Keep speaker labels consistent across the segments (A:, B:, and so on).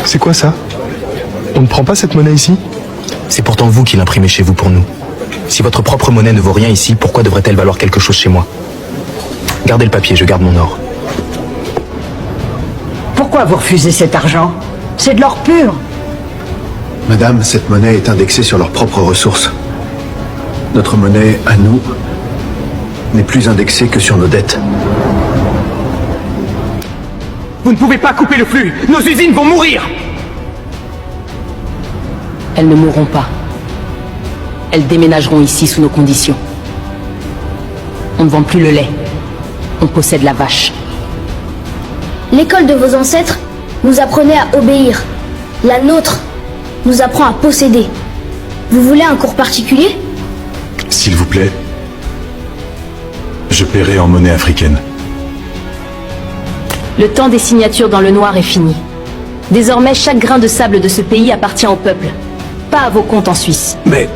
A: C'est quoi ça? On ne prend pas cette monnaie ici?
B: C'est pourtant vous qui l'imprimez chez vous pour nous. Si votre propre monnaie ne vaut rien ici, pourquoi devrait-elle valoir quelque chose chez moi? Gardez le papier, je garde mon or.
C: Pourquoi vous refusez cet argent? C'est de l'or pur.
D: Madame, cette monnaie est indexée sur leurs propres ressources. Notre monnaie, à nous, n'est plus indexée que sur nos dettes.
E: Vous ne pouvez pas couper le flux. Nos usines vont mourir.
F: Elles ne mourront pas. Elles déménageront ici sous nos conditions. On ne vend plus le lait. On possède la vache.
G: L'école de vos ancêtres nous apprenait à obéir. La nôtre nous apprend à posséder. Vous voulez un cours particulier?
H: S'il vous plaît, je paierai en monnaie africaine.
F: Le temps des signatures dans le noir est fini. Désormais, chaque grain de sable de ce pays appartient au peuple. Pas à vos comptes en Suisse.
D: Mais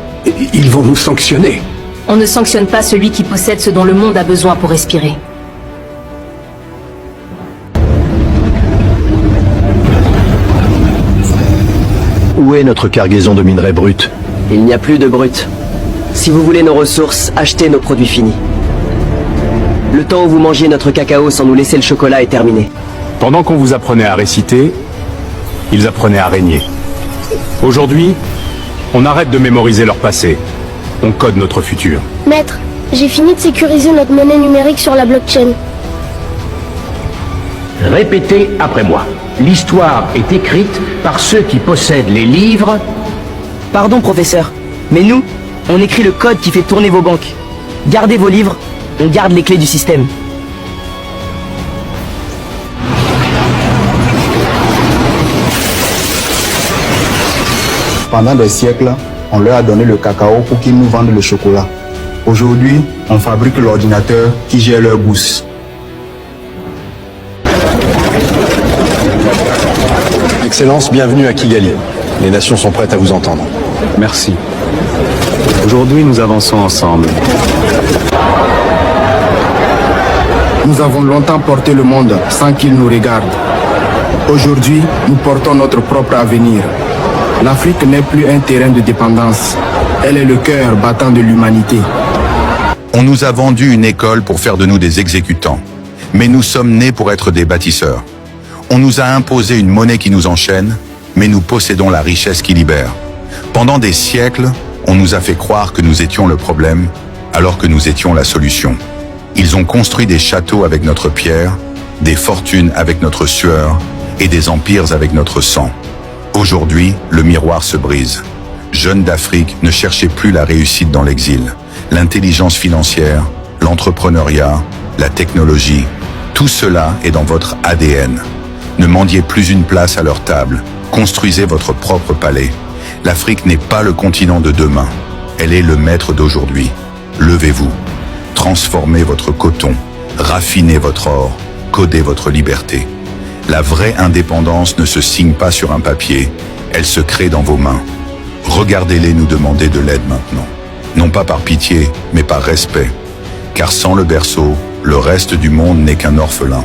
D: ils vont nous sanctionner.
F: On ne sanctionne pas celui qui possède ce dont le monde a besoin pour respirer.
D: Où est notre cargaison de minerais bruts?
I: Il n'y a plus de brut. Si vous voulez nos ressources, achetez nos produits finis. Le temps où vous mangiez notre cacao sans nous laisser le chocolat est terminé.
H: Pendant qu'on vous apprenait à réciter, ils apprenaient à régner. Aujourd'hui, on arrête de mémoriser leur passé. On code notre futur.
G: Maître, j'ai fini de sécuriser notre monnaie numérique sur la blockchain.
E: Répétez après moi. L'histoire est écrite par ceux qui possèdent les livres.
I: Pardon, professeur, mais nous, on écrit le code qui fait tourner vos banques. Gardez vos livres, on garde les clés du système.
J: Pendant des siècles, on leur a donné le cacao pour qu'ils nous vendent le chocolat. Aujourd'hui, on fabrique l'ordinateur qui gère leur bourse.
D: Excellence, bienvenue à Kigali. Les nations sont prêtes à vous entendre.
H: Merci. Aujourd'hui, nous avançons ensemble.
J: Nous avons longtemps porté le monde sans qu'il nous regarde. Aujourd'hui, nous portons notre propre avenir. L'Afrique n'est plus un terrain de dépendance. Elle est le cœur battant de l'humanité.
K: On nous a vendu une école pour faire de nous des exécutants. Mais nous sommes nés pour être des bâtisseurs. On nous a imposé une monnaie qui nous enchaîne, mais nous possédons la richesse qui libère. Pendant des siècles, on nous a fait croire que nous étions le problème, alors que nous étions la solution. Ils ont construit des châteaux avec notre pierre, des fortunes avec notre sueur et des empires avec notre sang. Aujourd'hui, le miroir se brise. Jeunes d'Afrique, ne cherchez plus la réussite dans l'exil. L'intelligence financière, l'entrepreneuriat, la technologie, tout cela est dans votre ADN. Ne mendiez plus une place à leur table. Construisez votre propre palais. L'Afrique n'est pas le continent de demain. Elle est le maître d'aujourd'hui. Levez-vous. Transformez votre coton. Raffinez votre or. Codez votre liberté. La vraie indépendance ne se signe pas sur un papier. Elle se crée dans vos mains. Regardez-les nous demander de l'aide maintenant. Non pas par pitié, mais par respect. Car sans le berceau, le reste du monde n'est qu'un orphelin.